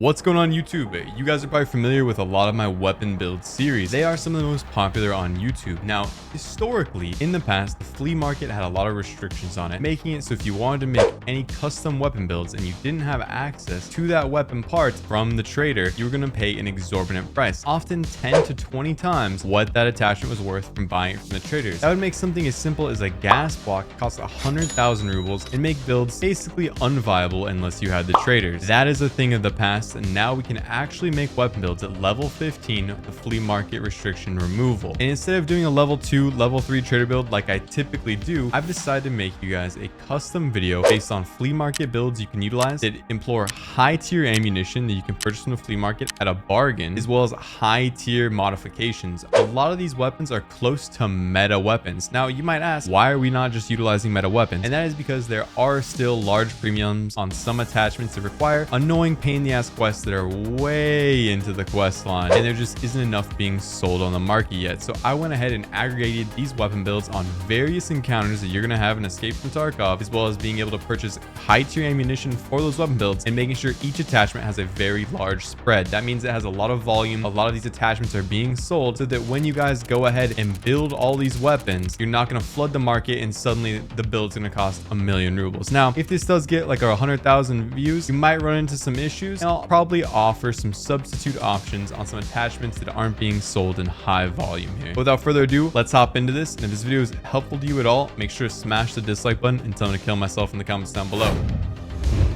What's going on YouTube? You guys are probably familiar with a lot of my weapon build series. They are some of the most popular on YouTube. Now, historically, in the past, the flea market had a lot of restrictions on it, making it so if you wanted to make any custom weapon builds and you didn't have access to that weapon part from the trader, you were going to pay an exorbitant price, often 10 to 20 times what that attachment was worth from buying it from the traders. That would make something as simple as a gas block cost 100,000 rubles and make builds basically unviable unless you had the traders. That is a thing of the past, and now we can actually make weapon builds at level 15 with the flea market restriction removal. And instead of doing a level 2, level 3 trader build like I typically do, I've decided to make you guys a custom video based on flea market builds you can utilize that implore high tier ammunition that you can purchase from the flea market at a bargain, as well as high tier modifications. A lot of these weapons are close to meta weapons. Now you might ask, why are we not just utilizing meta weapons? And that is because there are still large premiums on some attachments that require annoying pain in the ass quests that are way into the quest line, and there just isn't enough being sold on the market yet. So I went ahead and aggregated these weapon builds on various encounters that you're going to have in Escape from Tarkov, as well as being able to purchase high tier ammunition for those weapon builds and making sure each attachment has a very large spread. That means it has a lot of volume. A lot of these attachments are being sold so that when you guys go ahead and build all these weapons, you're not going to flood the market and suddenly the build's going to cost 1,000,000 rubles. Now, if this does get like 100,000 views, you might run into some issues, and I'll probably offer some substitute options on some attachments that aren't being sold in high volume here. Without further ado, let's hop into this. And if this video is helpful to you at all, make sure to smash the dislike button and tell me to kill myself in the comments down below.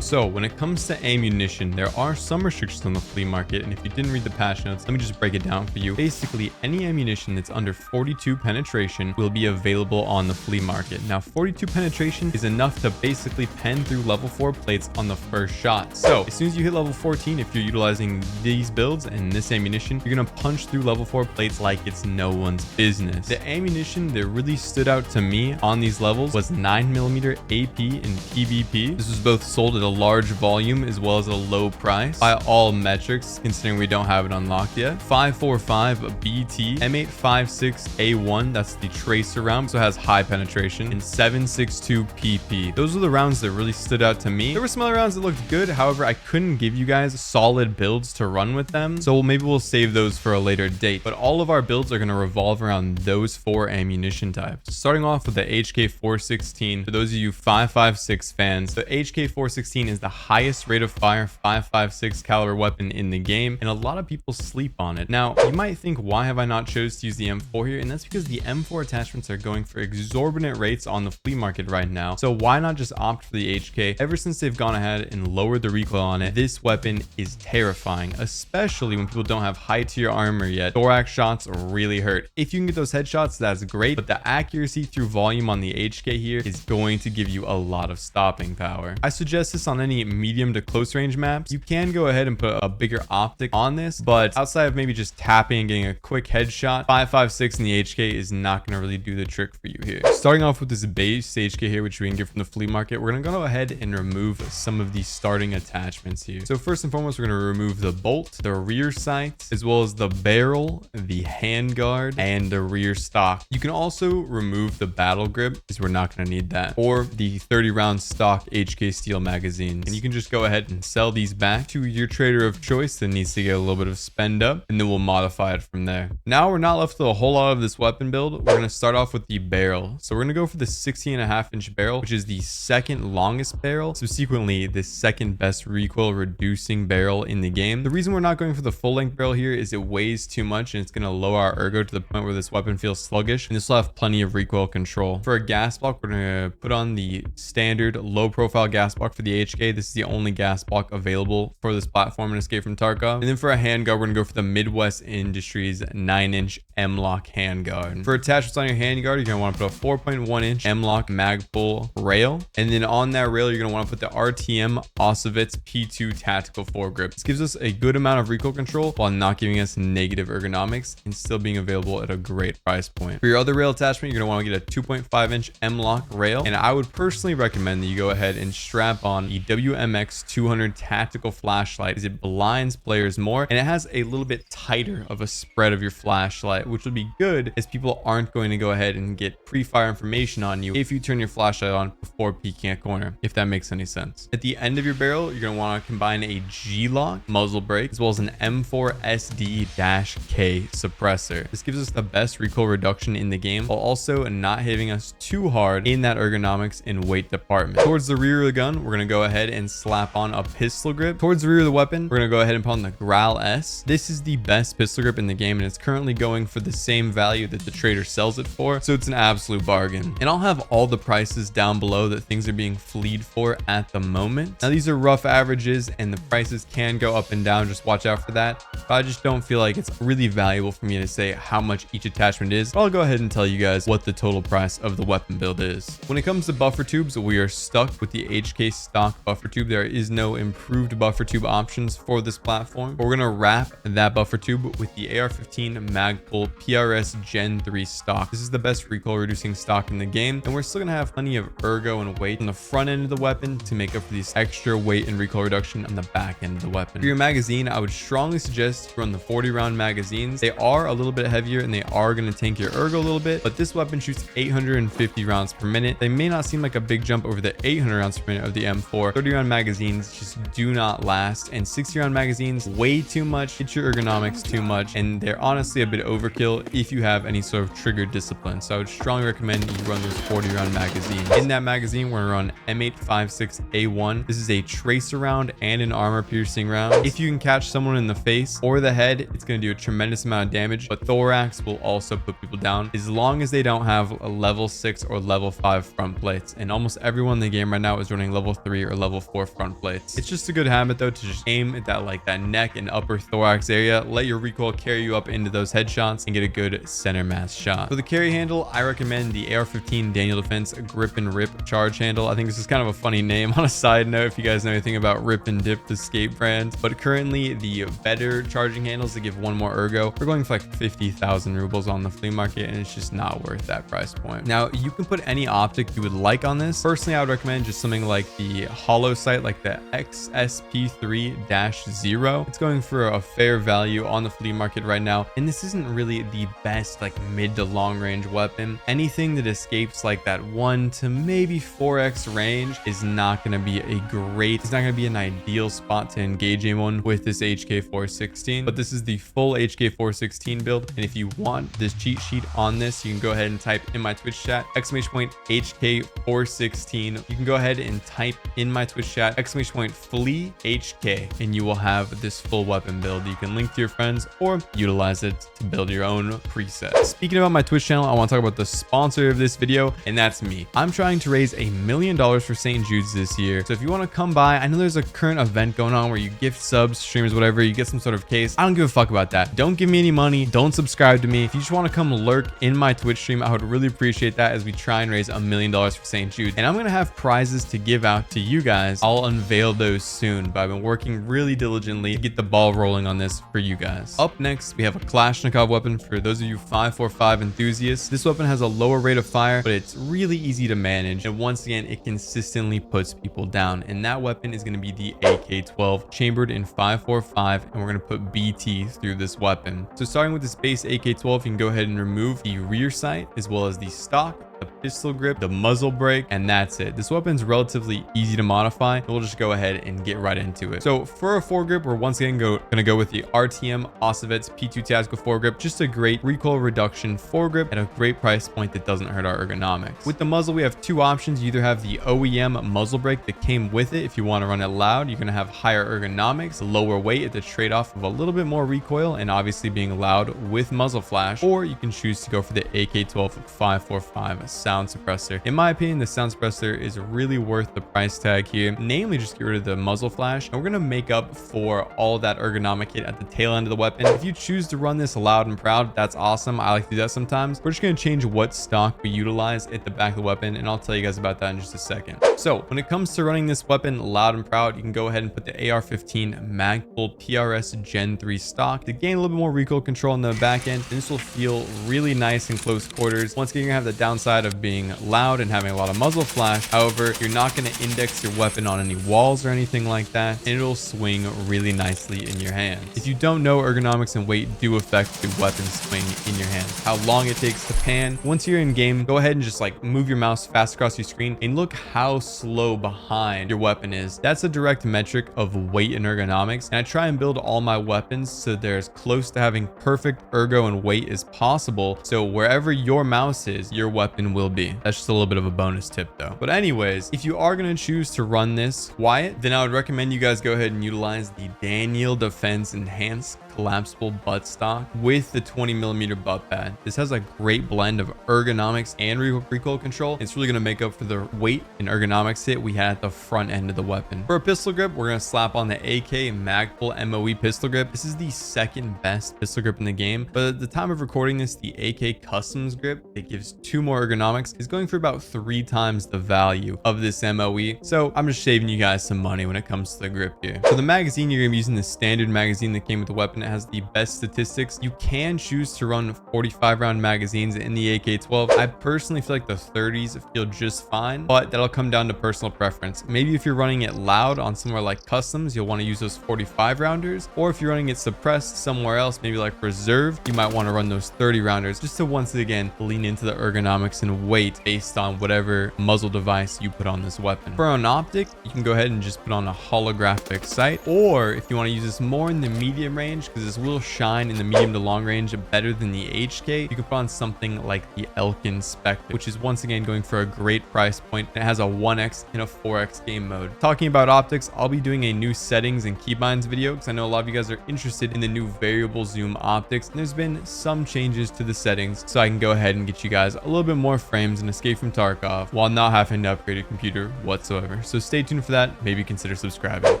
So when it comes to ammunition, there are some restrictions on the flea market, and if you didn't read the patch notes, let me just break it down for you. Basically, any ammunition that's under 42 penetration will be available on the flea market. Now, 42 penetration is enough to basically pen through level 4 plates on the first shot. So as soon as you hit level 14, if you're utilizing these builds and this ammunition, you're gonna punch through level 4 plates like it's no one's business. The ammunition that really stood out to me on these levels was 9mm AP and PvP. This was both sold at a large volume as well as a low price by all metrics, considering we don't have it unlocked yet. 545 BT, M856A1, that's the tracer round, so it has high penetration, and 762 PP. Those are the rounds that really stood out to me. There were some other rounds that looked good, however I couldn't give you guys solid builds to run with them, so maybe we'll save those for a later date. But all of our builds are going to revolve around those 4 ammunition types. Starting off with the HK416. For those of you 556 fans, the HK416 is the highest rate of fire 556 caliber weapon in the game, and a lot of people sleep on it. Now, you might think, why have I not chose to use the M4 here? And that's because the M4 attachments are going for exorbitant rates on the flea market right now. So why not just opt for the HK? Ever since they've gone ahead and lowered the recoil on it, this weapon is terrifying, especially when people don't have high tier armor yet. Thorax shots really hurt. If you can get those headshots, that's great, but the accuracy through volume on the HK here is going to give you a lot of stopping power. I suggest this on any medium to close range maps. You can go ahead and put a bigger optic on this, but outside of maybe just tapping and getting a quick headshot, 556 in the HK is not going to really do the trick for you here. Starting off with this base HK here, which we can get from the flea market, we're going to go ahead and remove some of these starting attachments here. So first and foremost, we're going to remove the bolt, the rear sight, as well as the barrel, the handguard, and the rear stock. You can also remove the battle grip, because we're not going to need that, or the 30 round stock HK steel magazines. And you can just go ahead and sell these back to your trader of choice that needs to get a little bit of spend up, and then we'll modify it from there. Now we're not left with a whole lot of this weapon build. We're going to start off with the barrel. So we're going to go for the 16.5-inch barrel, which is the second longest barrel, subsequently the second best recoil reducing barrel in the game. The reason we're not going for the full length barrel here is it weighs too much, and it's going to lower our ergo to the point where this weapon feels sluggish, and this will have plenty of recoil control. For a gas block, we're going to put on the standard low profile gas block for the HK. This is the only gas block available for this platform in Escape from Tarkov. And then for a handguard, we're gonna go for the Midwest Industries 9-inch M-Lock handguard. For attachments on your handguard, you're gonna want to put a 4.1-inch M-Lock mag pull rail, and then on that rail you're gonna want to put the RTM Osovitz P2 tactical foregrip. This gives us a good amount of recoil control while not giving us negative ergonomics and still being available at a great price point. For your other rail attachment, you're gonna want to get a 2.5-inch M-Lock rail, and I would personally recommend that you go ahead and strap on on the WMX 200 tactical flashlight, is it blinds players more, and it has a little bit tighter of a spread of your flashlight, which would be good as people aren't going to go ahead and get pre-fire information on you if you turn your flashlight on before peeking a corner, if that makes any sense. At the end of your barrel, you're going to want to combine a G-lock muzzle brake as well as an M4 SD-K suppressor. This gives us the best recoil reduction in the game while also not hitting us too hard in that ergonomics and weight department. Towards the rear of the gun, we're going to go ahead and slap on a pistol grip. Towards the rear of the weapon, we're going to go ahead and put on the Growl S. This is the best pistol grip in the game, and it's currently going for the same value that the trader sells it for, so it's an absolute bargain. And I'll have all the prices down below that things are being fleed for at the moment. Now these are rough averages and the prices can go up and down, just watch out for that, but I just don't feel like it's really valuable for me to say how much each attachment is, but I'll go ahead and tell you guys what the total price of the weapon build is. When it comes to buffer tubes, we are stuck with the HK stock buffer tube. There is no improved buffer tube options for this platform. We're gonna wrap that buffer tube with the AR-15 Magpul PRS Gen 3 stock. This is the best recoil reducing stock in the game, and we're still gonna have plenty of ergo and weight on the front end of the weapon to make up for these extra weight and recoil reduction on the back end of the weapon. For your magazine, I would strongly suggest run the 40 round magazines. They are a little bit heavier and they are going to tank your ergo a little bit, but this weapon shoots 850 rounds per minute. They may not seem like a big jump over the 800 rounds per minute of the M4. 30 round magazines just do not last, and 60 round magazines way too much, hit your ergonomics too much, and they're honestly a bit overkill if you have any sort of trigger discipline. So I would strongly recommend you run those 40 round magazines. In that magazine, we're going to run M856A1. This is a tracer round and an armor piercing round. If you can catch someone in the face or the head, it's going to do a tremendous amount of damage, but thorax will also put people down as long as they don't have a level 6 or level 5 front plates, and almost everyone in the game right now is running level 3 or level 4 front plates. It's just a good habit though to just aim at that neck and upper thorax area, let your recoil carry you up into those headshots and get a good center mass shot. For the carry handle, I recommend the AR-15 Daniel Defense Grip and Rip charge handle. I think this is kind of a funny name on a side note if you guys know anything about Rip and Dip, the skate brand, but currently the better charging handles that give one more ergo, we're going for like 50,000 rubles on the flea market, and it's just not worth that price point. Now you can put any optic you would like on this. Personally, I would recommend just something like the hollow sight, like the XSP3-0. It's going for a fair value on the flea market right now, and this isn't really the best like mid to long range weapon. Anything that escapes like that 1 to maybe 4x range is not going to be it's not going to be an ideal spot to engage anyone with this HK416, but this is the full HK416 build, and if you want this cheat sheet on this, you can go ahead and type in my Twitch chat !HK416. You can go ahead and type in my Twitch chat !Flea HK, and you will have this full weapon build. You can link to your friends or utilize it to build your own preset. Speaking about my Twitch channel, I want to talk about the sponsor of this video, and that's me. I'm trying to raise $1 million for St. Jude's this year, so if you want to come by, I know there's a current event going on where you gift subs, streamers, whatever, you get some sort of case. I don't give a fuck about that. Don't give me any money. Don't subscribe to me. If you just want to come lurk in my Twitch stream, I would really appreciate that as we try and raise $1 million for St. Jude. And I'm going to have prizes to give out to you guys. I'll unveil those soon, but I've been working really diligently to get the ball rolling on this for you guys. Up next, we have a Kalashnikov weapon for those of you 545 enthusiasts. This weapon has a lower rate of fire, but it's really easy to manage. And once again, it consistently puts people down. And that weapon is going to be the AK-12 chambered in 545, and we're going to put BT through this weapon. So starting with this base AK-12, you can go ahead and remove the rear sight as well as the stock, the pistol grip, the muzzle brake, and that's it. This weapon's relatively easy to modify. We'll just go ahead and get right into it. So for a foregrip, we're once again gonna go with the RTM Osavets P2 Tactical Foregrip. Just a great recoil reduction foregrip at a great price point that doesn't hurt our ergonomics. With the muzzle, we have two options. You either have the OEM muzzle brake that came with it. If you want to run it loud, you're gonna have higher ergonomics, lower weight at the trade-off of a little bit more recoil and obviously being loud with muzzle flash, or you can choose to go for the AK-12 545 sound suppressor. In my opinion, the sound suppressor is really worth the price tag here. Namely, just get rid of the muzzle flash, and we're gonna make up for all that ergonomic hit at the tail end of the weapon. If you choose to run this loud and proud, that's awesome. I like to do that sometimes. We're just gonna change what stock we utilize at the back of the weapon, and I'll tell you guys about that in just a second. So when it comes to running this weapon loud and proud, you can go ahead and put the AR-15 Magpul PRS Gen 3 stock to gain a little bit more recoil control on the back end, and this will feel really nice in close quarters. Once again, you're gonna have the downside of being loud and having a lot of muzzle flash. However, you're not going to index your weapon on any walls or anything like that, and it'll swing really nicely in your hands. If you don't know, ergonomics and weight do affect the weapon swing in your hands. How long it takes to pan. Once you're in game, go ahead and just like move your mouse fast across your screen and look how slow behind your weapon is. That's a direct metric of weight and ergonomics, and I try and build all my weapons so they're as close to having perfect ergo and weight as possible, so wherever your mouse is, your weapon will be. That's just a little bit of a bonus tip though. But anyways, if you are going to choose to run this quiet, then I would recommend you guys go ahead and utilize the Daniel Defense Enhanced collapsible buttstock with the 20mm butt pad. This has a great blend of ergonomics and recoil control. It's really going to make up for the weight and ergonomics hit we had at the front end of the weapon. For a pistol grip, we're going to slap on the AK Magpul MOE pistol grip. This is the second best pistol grip in the game, but at the time of recording this, the AK Customs grip, it gives 2 more ergonomics, is going for about 3 times the value of this MOE. So I'm just saving you guys some money when it comes to the grip here. For the magazine, you're going to be using the standard magazine that came with the weapon. It has the best statistics. You can choose to run 45 round magazines in the AK-12. I personally feel like the 30s feel just fine, but that'll come down to personal preference. Maybe if you're running it loud on somewhere like Customs, you'll want to use those 45 rounders, or if you're running it suppressed somewhere else, maybe like Reserve, you might want to run those 30 rounders just to once again lean into the ergonomics and weight based on whatever muzzle device you put on this weapon. For an optic, you can go ahead and just put on a holographic sight, or if you want to use this more in the medium range, because this will shine in the medium to long range better than the HK, you can put on something like the Elkin Spectre, which is once again going for a great price point. It has a 1x and a 4x game mode. Talking about optics, I'll be doing a new settings and keybinds video because I know a lot of you guys are interested in the new variable zoom optics, and there's been some changes to the settings so I can go ahead and get you guys a little bit more frames and escape from Tarkov while not having to upgrade your computer whatsoever. So stay tuned for that. Maybe consider subscribing.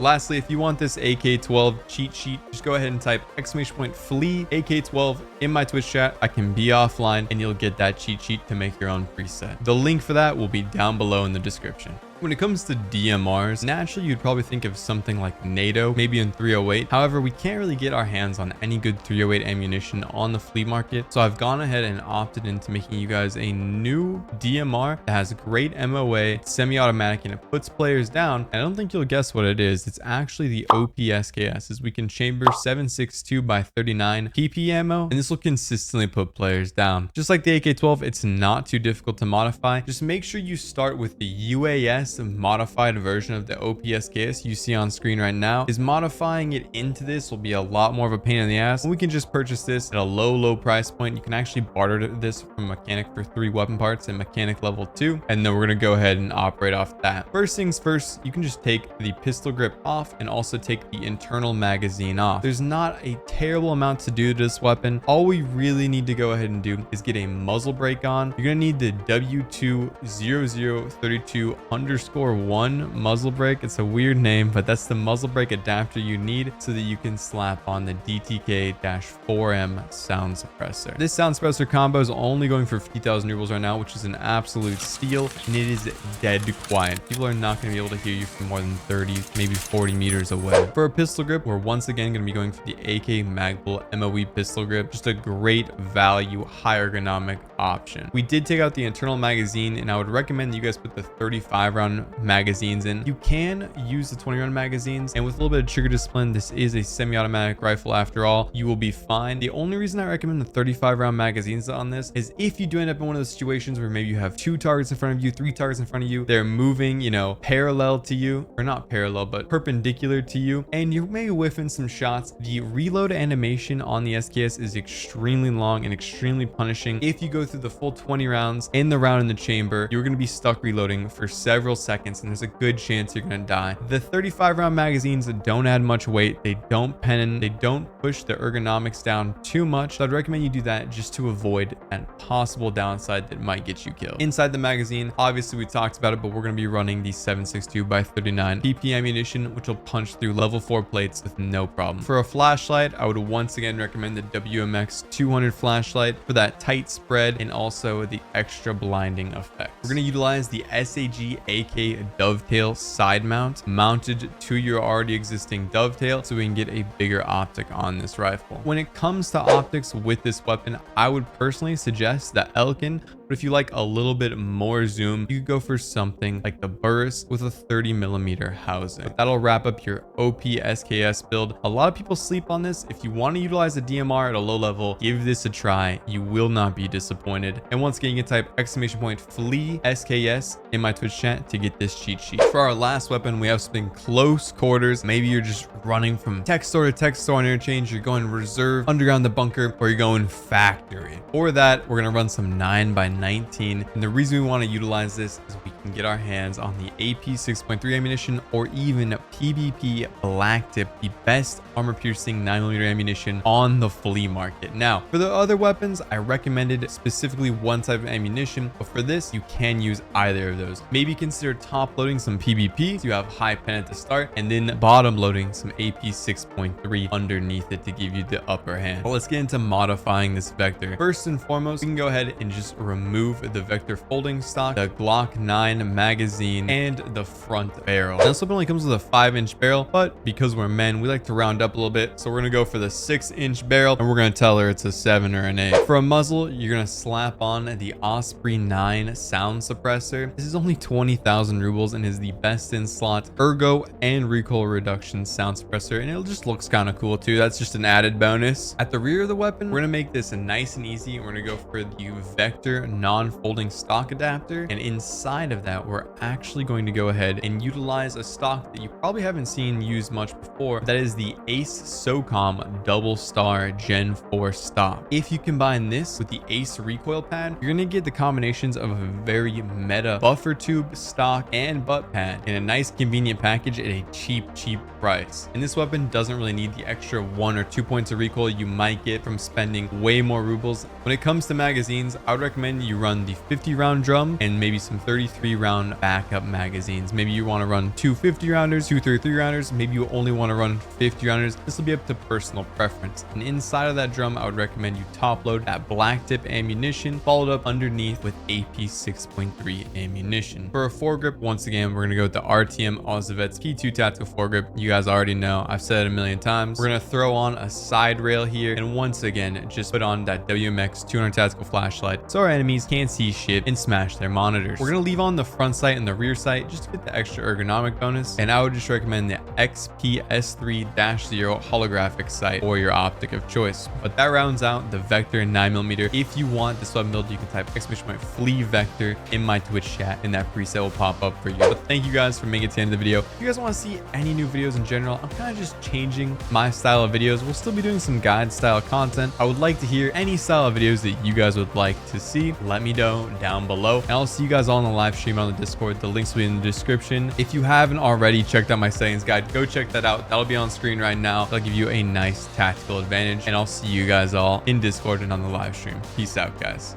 Lastly, if you want this AK-12 cheat sheet, just go ahead and type !Flea AK-12 in my Twitch chat. I can be offline and you'll get that cheat sheet to make your own preset. The link for that will be down below in the description. When it comes to DMRs, naturally you'd probably think of something like NATO, maybe in 308. However, we can't really get our hands on any good 308 ammunition on the flea market. So I've gone ahead and opted into making you guys a new DMR that has great MOA, semi-automatic, and it puts players down. And I don't think you'll guess what it is. It's actually the OPSKS, as we can chamber 7.62 by 39 PP ammo, and this will consistently put players down. Just like the AK-12, it's not too difficult to modify. Just make sure you start with the UAS modified version of the OPSKS you see on screen right now. Is modifying it into this will be a lot more of a pain in the ass. We can just purchase this at a low price point. You can actually barter this from mechanic for 3 weapon parts and mechanic level 2, and then we're gonna go ahead and operate off that. First things first, you can just take the pistol grip off and also take the internal magazine off. There's not a terrible amount to do to this weapon. All we really need to go ahead and do is get a muzzle brake on. You're gonna need the W20032_1 muzzle brake. It's a weird name, but that's the muzzle brake adapter you need so that you can slap on the DTK-4M sound suppressor. This sound suppressor combo is only going for 50,000 rubles right now, which is an absolute steal, and it is dead quiet. People are not going to be able to hear you from more than 30, maybe 40 meters away. For a pistol grip, we're once again going to be going for the AK Magpul MOE pistol grip. Just a great value, high ergonomic option. We did take out the internal magazine, and I would recommend that you guys put the 35 round magazines in. You can use the 20 round magazines, and with a little bit of trigger discipline, this is a semi-automatic rifle after all, you will be fine. The only reason I recommend the 35 round magazines on this is if you do end up in one of those situations where maybe you have 2 targets in front of you, 3 targets in front of you, they're moving, you know, parallel to you, or not parallel, but perpendicular to you, and you may whiff in some shots. The reload animation on the SKS is extremely long and extremely punishing. If you go through the full 20 rounds in the round in the chamber, you're going to be stuck reloading for several seconds, and there's a good chance you're going to die. The 35 round magazines don't add much weight, they don't pen, they don't push the ergonomics down too much, so I'd recommend you do that just to avoid that possible downside that might get you killed. Inside the magazine, obviously we talked about it, but we're going to be running the 7.62 by 39 PP ammunition, which will punch through level 4 plates with no problem. For a flashlight, I would once again recommend the WMX 200 flashlight for that tight spread and also the extra blinding effect. We're going to utilize the SAG AK dovetail side mount mounted to your already existing dovetail so we can get a bigger optic on this rifle. When it comes to optics with this weapon, I would personally suggest the Elkin But if you like a little bit more zoom, you could go for something like the Burris with a 30mm housing. But that'll wrap up your OP SKS build. A lot of people sleep on this. If you want to utilize a DMR at a low level, give this a try. You will not be disappointed. And once again, you can type !Flea SKS in my Twitch chat to get this cheat sheet. For our last weapon, we have something close quarters. Maybe you're just running from tech store to tech store on interchange. You're going reserve, underground the bunker, or you're going factory. For that, we're going to run some 9x19. And the reason we want to utilize this is we can get our hands on the AP 6.3 ammunition or even PvP Black Tip, the best armor piercing 9mm ammunition on the flea market. Now, for the other weapons, I recommended specifically one type of ammunition, but for this, you can use either of those. Maybe consider top loading some PvP so you have high pen at the start, and then bottom loading some AP 6.3 underneath it to give you the upper hand. But let's get into modifying this vector. First and foremost, we can go ahead and just remove the vector folding stock, the Glock 9 magazine, and the front barrel. Now, this weapon only comes with a 5-inch barrel, but because we're men, we like to round up a little bit. So we're going to go for the 6-inch barrel, and we're going to tell her it's a 7 or an 8. For a muzzle, you're going to slap on the Osprey 9 sound suppressor. This is only 20,000 rubles and is the best in slot ergo and recoil reduction sound suppressor, and it just looks kind of cool too. That's just an added bonus. At the rear of the weapon, we're going to make this nice and easy. We're going to go for the vector non-folding stock adapter, and inside of that, we're actually going to go ahead and utilize a stock that you probably haven't seen used much before. That is the Ace SOCOM Double Star Gen 4 stock. If you combine this with the Ace recoil pad, you're going to get the combinations of a very meta buffer tube, stock, and butt pad in a nice convenient package at a cheap price. And this weapon doesn't really need the extra 1 or 2 points of recoil you might get from spending way more rubles. When it comes to magazines, I would recommend you run the 50 round drum and maybe some 33 round backup magazines. Maybe you want to run 2 50 rounders, 2 33 rounders. Maybe you only want to run 50 rounders. This will be up to personal preference. And inside of that drum, I would recommend you top load that black tip ammunition, followed up underneath with AP 6.3 ammunition. For a foregrip, once again, we're going to go with the RTM Ozavets P2 tactical foregrip. You guys already know, I've said it a million times. We're going to throw on a side rail here, and once again, just put on that WMX 200 tactical flashlight so our enemies can't see shit and smash their monitors. We're going to leave on the front sight and the rear sight just to get the extra ergonomic bonus, and I would just recommend the XPS3-0 holographic sight for your optic of choice. But that rounds out the vector 9mm. If you want this weapon build, you can type !Flea vector in my Twitch chat, and that preset will pop up for you. But thank you guys for making it to the end of the video. If you guys want to see any new videos in general, I'm kind of just changing my style of videos. We'll still be doing some guide style content. I would like to hear any style of videos that you guys would like to see. Let me know down below, and I'll see you guys all in the live stream on the Discord. The links will be in the description. If you haven't already checked out my settings guide, go check that out. That'll be on screen right now. That'll give you a nice tactical advantage, and I'll see you guys all in Discord and on the live stream. Peace out, guys.